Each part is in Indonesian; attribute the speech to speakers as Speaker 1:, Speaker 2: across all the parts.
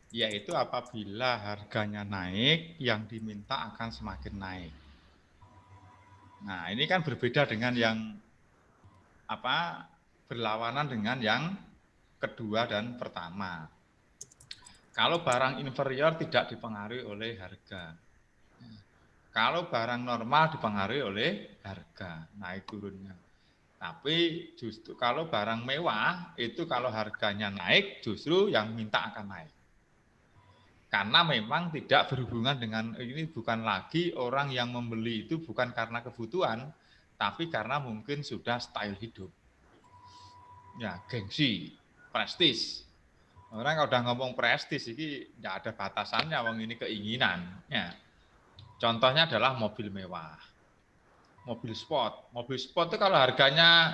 Speaker 1: Yaitu apabila harganya naik, yang diminta akan semakin naik. Nah, ini kan berbeda dengan yang berlawanan dengan yang kedua dan pertama. Kalau barang inferior tidak dipengaruhi oleh harga. Kalau barang normal dipengaruhi oleh harga, naik turunnya. Tapi justru kalau barang mewah, itu kalau harganya naik, justru yang minta akan naik. Karena memang tidak berhubungan dengan, ini bukan lagi orang yang membeli itu bukan karena kebutuhan, tapi karena mungkin sudah style hidup. Ya, gengsi, prestis. Orang kalau udah ngomong prestis, ini tidak ada batasannya, wong ini keinginan. Ya. Contohnya adalah mobil mewah, mobil sport. Mobil sport itu kalau harganya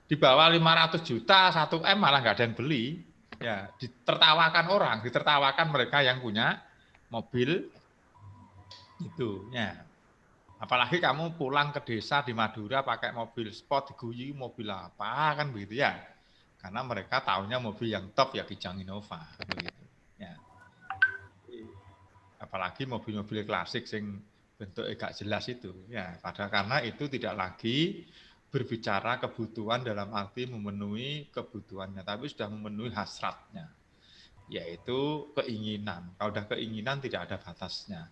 Speaker 1: di bawah 500 juta, 1 M malah nggak ada yang beli. Ya, ditertawakan orang, ditertawakan mereka yang punya mobil itu. Ya. Apalagi kamu pulang ke desa di Madura pakai mobil sport, diguyi mobil apa kan begitu ya. Karena mereka tahunya mobil yang top ya Kijang Innova begitu. Ya. Apalagi mobil-mobil klasik sing bentuknya gak jelas itu ya, padahal karena itu tidak lagi berbicara kebutuhan dalam arti memenuhi kebutuhannya, tapi sudah memenuhi hasratnya, yaitu keinginan. Kalau udah keinginan tidak ada batasnya.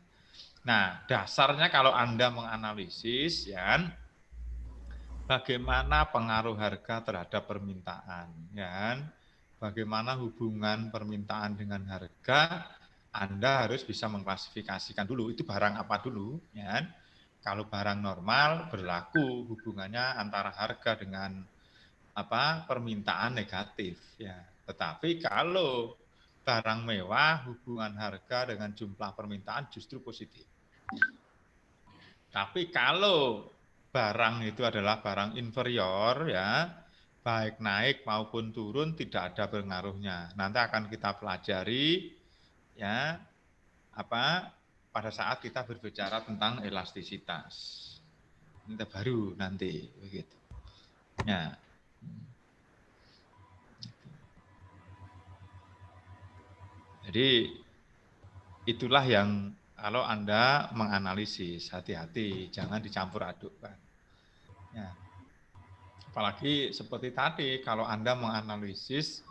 Speaker 1: Nah, dasarnya kalau Anda menganalisis ya, bagaimana pengaruh harga terhadap permintaan ya, bagaimana hubungan permintaan dengan harga, Anda harus bisa mengklasifikasikan dulu itu barang apa dulu ya. Kalau barang normal berlaku hubungannya antara harga dengan permintaan negatif ya. Tetapi kalau barang mewah hubungan harga dengan jumlah permintaan justru positif. Tapi kalau barang itu adalah barang inferior ya, baik naik maupun turun tidak ada pengaruhnya. Nanti akan kita pelajari ya pada saat kita berbicara tentang elastisitas. Ini baru nanti begitu. Ya. Jadi itulah yang kalau Anda menganalisis, hati-hati jangan dicampur adukkan. Ya. Apalagi seperti tadi kalau Anda menganalisis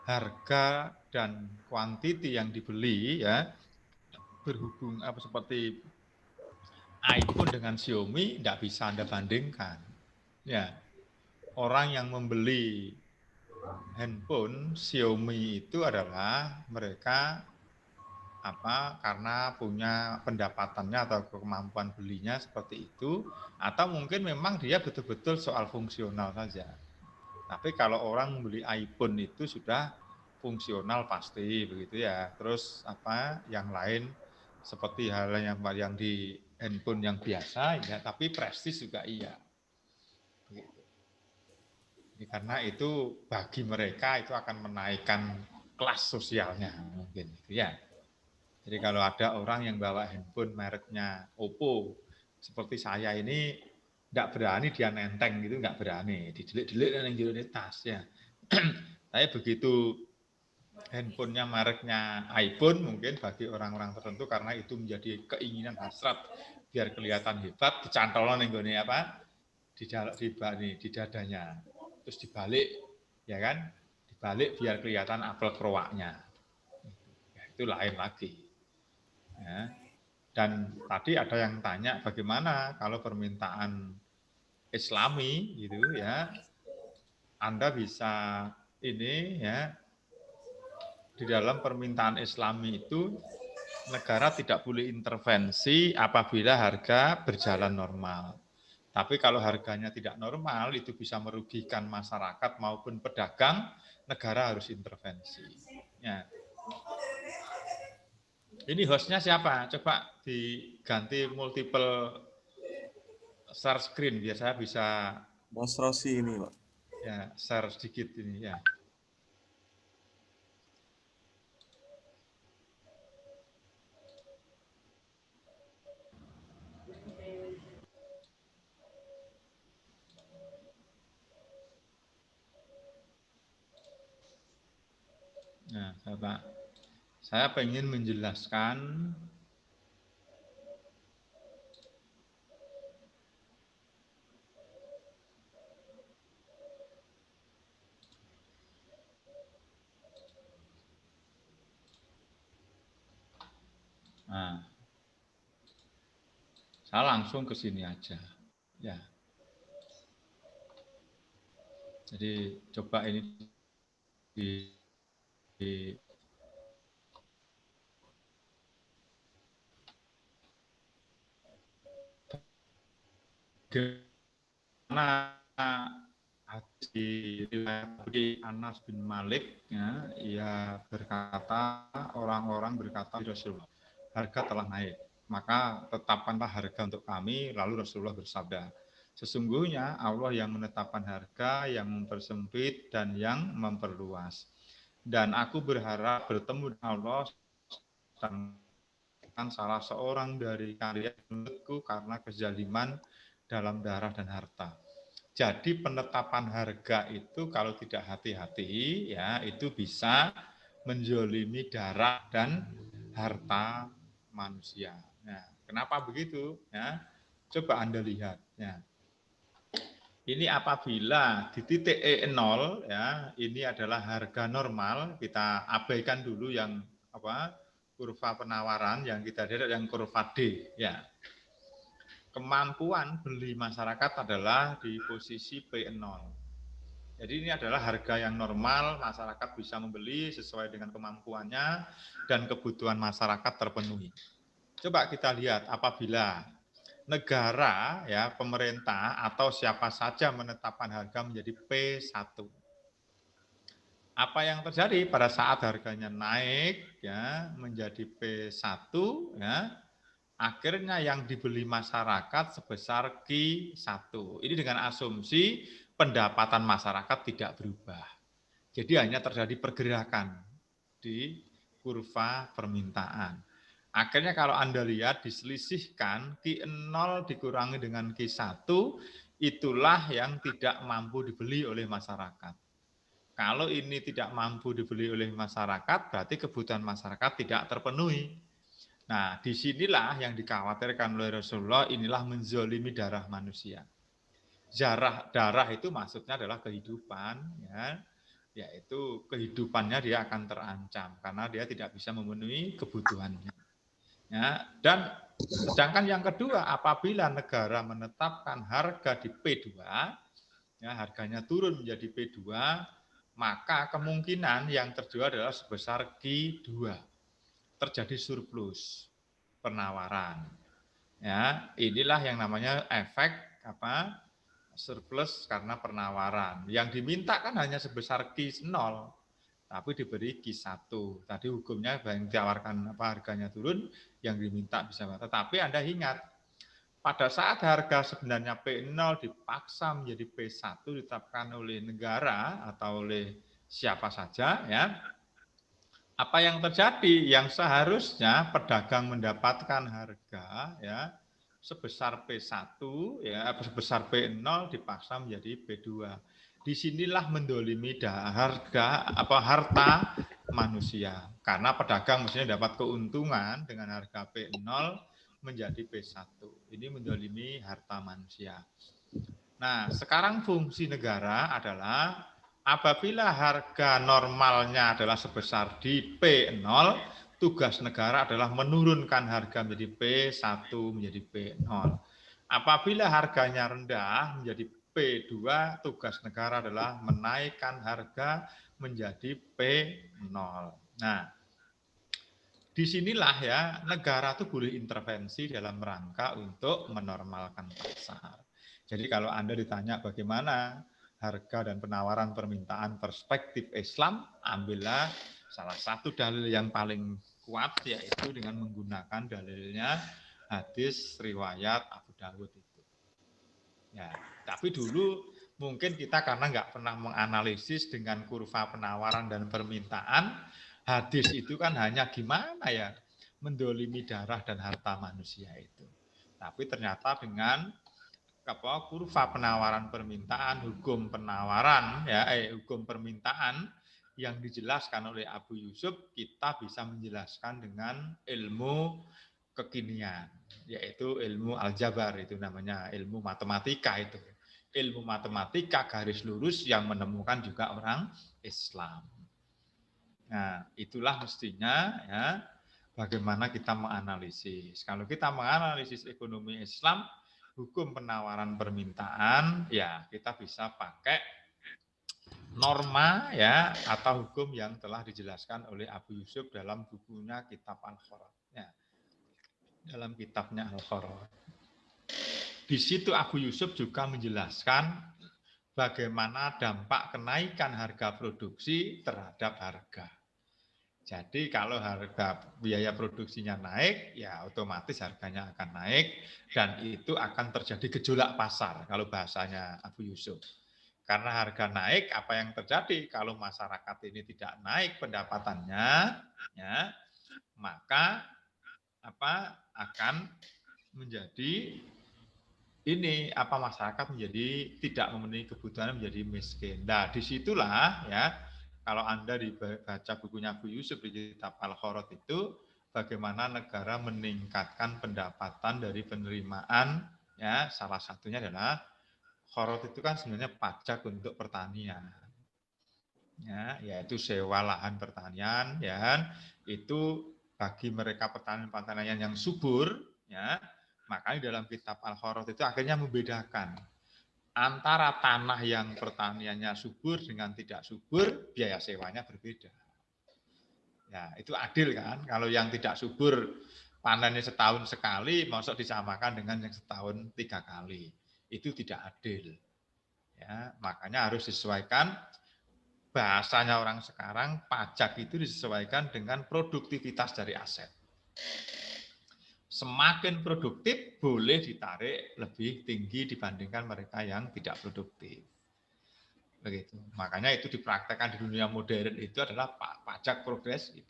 Speaker 1: harga dan kuantiti yang dibeli ya berhubung seperti iPhone dengan Xiaomi tidak bisa Anda bandingkan. Ya, orang yang membeli handphone Xiaomi itu adalah mereka karena punya pendapatannya atau kemampuan belinya seperti itu, atau mungkin memang dia betul-betul soal fungsional saja. Tapi kalau orang membeli iPhone itu sudah fungsional pasti begitu ya. Terus yang lain seperti hal yang di handphone yang biasa ya, tapi prestis juga iya. Begitu. Jadi karena itu bagi mereka itu akan menaikkan kelas sosialnya mungkin gitu ya. Jadi kalau ada orang yang bawa handphone mereknya Oppo seperti saya ini nggak berani dia nenteng gitu, nggak berani didelik-delik dan yang di tas ya. Tapi begitu handphonenya mereknya iPhone mungkin bagi orang-orang tertentu karena itu menjadi keinginan hasrat biar kelihatan hebat dicantolon yang gini di dadanya terus dibalik ya kan dibalik biar kelihatan apel kroaknya ya, itu lain lagi ya. Dan tadi ada yang tanya bagaimana kalau permintaan Islami gitu ya, Anda bisa ini ya di dalam permintaan Islami itu negara tidak boleh intervensi apabila harga berjalan normal. Tapi kalau harganya tidak normal itu bisa merugikan masyarakat maupun pedagang, negara harus intervensi. Ya. Ini hostnya siapa? Coba diganti multiple share screen biar saya bisa
Speaker 2: Mas Rosi ini, Pak.
Speaker 1: ya share sedikit ini ya. Nah, Bapak. Saya ingin menjelaskan nah, saya langsung ke sini aja. Ya. Jadi coba ini di karena di Anas bin Malik ya, ia berkata, orang-orang berkata Rasulullah, harga telah naik, maka tetapkanlah harga untuk kami. Lalu Rasulullah bersabda, sesungguhnya Allah yang menetapkan harga, yang mempersempit dan yang memperluas. Dan aku berharap bertemu dengan Allah dan salah seorang dari kalian menurutku karena kezaliman dalam darah dan harta. Jadi penetapan harga itu kalau tidak hati-hati ya itu bisa menzolimi darah dan harta manusia. Nah, kenapa begitu? Ya, coba Anda lihat. Ya. Ini apabila di titik E0 ya, ini adalah harga normal. Kita abaikan dulu yang apa? Kurva penawaran, yang kita lihat yang kurva D ya. Kemampuan beli masyarakat adalah di posisi P0. Jadi ini adalah harga yang normal, masyarakat bisa membeli sesuai dengan kemampuannya dan kebutuhan masyarakat terpenuhi. Coba kita lihat apabila negara, ya pemerintah atau siapa saja menetapkan harga menjadi P1. Apa yang terjadi pada saat harganya naik ya menjadi P1 ya, akhirnya yang dibeli masyarakat sebesar Q1. Ini dengan asumsi pendapatan masyarakat tidak berubah. Jadi hanya terjadi pergerakan di kurva permintaan. Akhirnya kalau Anda lihat diselisihkan Q0 dikurangi dengan Q1, itulah yang tidak mampu dibeli oleh masyarakat. Kalau ini tidak mampu dibeli oleh masyarakat, berarti kebutuhan masyarakat tidak terpenuhi. Nah, disinilah yang dikhawatirkan oleh Rasulullah, inilah menzolimi darah manusia. Darah itu maksudnya adalah kehidupan, ya, yaitu kehidupannya dia akan terancam karena dia tidak bisa memenuhi kebutuhannya. Ya, dan sedangkan yang kedua, apabila negara menetapkan harga di P2, ya, harganya turun menjadi P2, maka kemungkinan yang terjual adalah sebesar Q2. Terjadi surplus penawaran. Ya, inilah yang namanya efek apa? Surplus karena penawaran. Yang diminta kan hanya sebesar Q0, tapi diberi Q1. Tadi hukumnya yang ditawarkan apa harganya turun, yang diminta bisa. Tetapi Anda ingat, pada saat harga sebenarnya P0 dipaksa menjadi P1 ditetapkan oleh negara atau oleh siapa saja ya. Apa yang terjadi? Yang seharusnya pedagang mendapatkan harga ya sebesar P1 ya sebesar P0 dipaksa menjadi P2. Disinilah mendolimi harga harta manusia karena pedagang mestinya dapat keuntungan dengan harga P0 menjadi P1. Ini mendolimi harta manusia. Nah, sekarang fungsi negara adalah apabila harga normalnya adalah sebesar di P0, tugas negara adalah menurunkan harga menjadi P1 menjadi P0. Apabila harganya rendah menjadi P2, tugas negara adalah menaikkan harga menjadi P0. Nah, disinilah ya negara itu boleh intervensi dalam rangka untuk menormalkan pasar. Jadi kalau Anda ditanya bagaimana harga dan penawaran permintaan perspektif Islam, ambillah salah satu dalil yang paling kuat yaitu dengan menggunakan dalilnya hadis riwayat Abu Dawud itu. Ya, tapi dulu mungkin kita karena nggak pernah menganalisis dengan kurva penawaran dan permintaan, hadis itu kan hanya gimana ya mendolimi darah dan harta manusia itu. Tapi ternyata dengan kurva penawaran permintaan, hukum penawaran ya hukum permintaan yang dijelaskan oleh Abu Yusuf kita bisa menjelaskan dengan ilmu kekinian, yaitu ilmu aljabar, itu namanya ilmu matematika itu. Ilmu matematika garis lurus yang menemukan juga orang Islam. Nah, itulah mestinya ya bagaimana kita menganalisis. Kalau kita menganalisis ekonomi Islam, hukum penawaran permintaan, ya kita bisa pakai norma ya atau hukum yang telah dijelaskan oleh Abu Yusuf dalam bukunya Kitab Al-Kharat. Ya, dalam kitabnya Al-Kharat. Di situ Abu Yusuf juga menjelaskan bagaimana dampak kenaikan harga produksi terhadap harga. Jadi kalau harga biaya produksinya naik, ya otomatis harganya akan naik dan itu akan terjadi gejolak pasar kalau bahasanya Abu Yusuf. Karena harga naik, apa yang terjadi kalau masyarakat ini tidak naik pendapatannya, ya, maka akan menjadi masyarakat menjadi tidak memenuhi kebutuhan, menjadi miskin. Nah, disitulah ya kalau Anda dibaca bukunya Abu Yusuf di kitab Al-Kharat itu bagaimana negara meningkatkan pendapatan dari penerimaan, ya salah satunya adalah Kharat itu kan sebenarnya pajak untuk pertanian, ya yaitu sewa lahan pertanian, ya itu bagi mereka petani-petani yang subur, ya makanya dalam kitab Al-Kharat itu akhirnya membedakan antara tanah yang pertaniannya subur dengan tidak subur, biaya sewanya berbeda. Ya, itu adil kan? Kalau yang tidak subur panennya setahun sekali, masuk disamakan dengan yang setahun 3 kali. Itu tidak adil. Ya, makanya harus disesuaikan bahasanya orang sekarang, pajak itu disesuaikan dengan produktivitas dari aset. Semakin produktif boleh ditarik lebih tinggi dibandingkan mereka yang tidak produktif. Begitu. Makanya itu dipraktekkan di dunia modern itu adalah pajak progresif.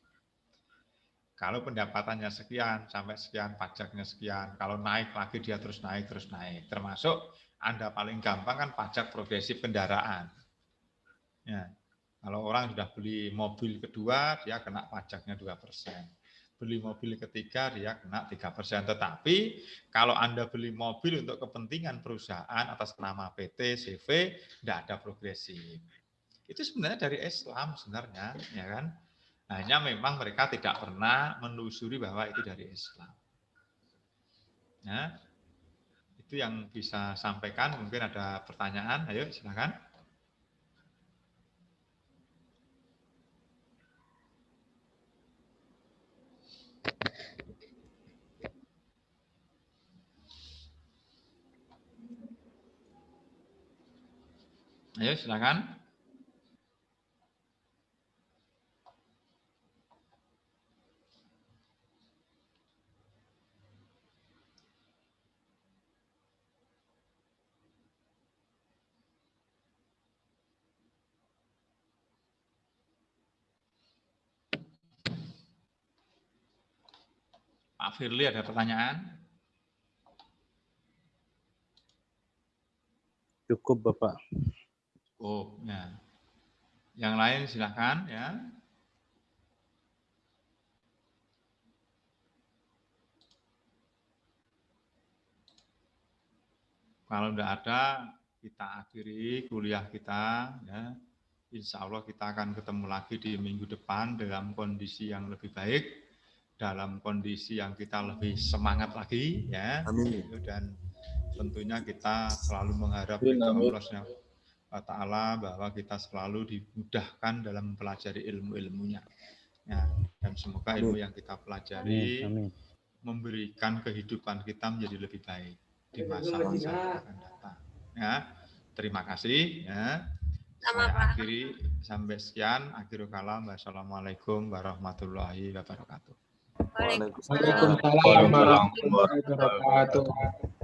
Speaker 1: Kalau pendapatannya sekian sampai sekian, pajaknya sekian. Kalau naik lagi dia terus naik, terus naik. Termasuk Anda paling gampang kan pajak progresif kendaraan. Ya. Kalau orang sudah beli mobil kedua, dia kena pajaknya 2%. Beli mobil ketiga dia kena 3%. Tetapi kalau Anda beli mobil untuk kepentingan perusahaan atas nama PT, CV, tidak ada progresif. Itu sebenarnya dari Islam sebenarnya, ya kan? Hanya memang mereka tidak pernah menelusuri bahwa itu dari Islam. Ya, itu yang bisa sampaikan. Mungkin ada pertanyaan, ayo silakan. Ayo silakan. Pak Firly ada pertanyaan?
Speaker 3: Cukup Bapak.
Speaker 1: Oh, ya. Yang lain silakan ya. Kalau tidak ada, kita akhiri kuliah kita. Ya. Insya Allah kita akan ketemu lagi di minggu depan dalam kondisi yang lebih baik, dalam kondisi yang kita lebih semangat lagi, ya.
Speaker 2: Amin.
Speaker 1: Dan tentunya kita selalu mengharap kepada Allah Taala bahwa kita selalu dimudahkan dalam mempelajari ilmu-ilmunya. Ya, dan semoga ilmu yang kita pelajari memberikan kehidupan kita menjadi lebih baik di masa-masa yang akan datang. Ya, terima kasih. Ya. Saya akhiri sampai sekian. Akhirul kalam. Wassalamualaikum warahmatullahi wabarakatuh.
Speaker 2: Waalaikumsalam
Speaker 4: Waalaikumsalam warahmatullahi wabarakatuh.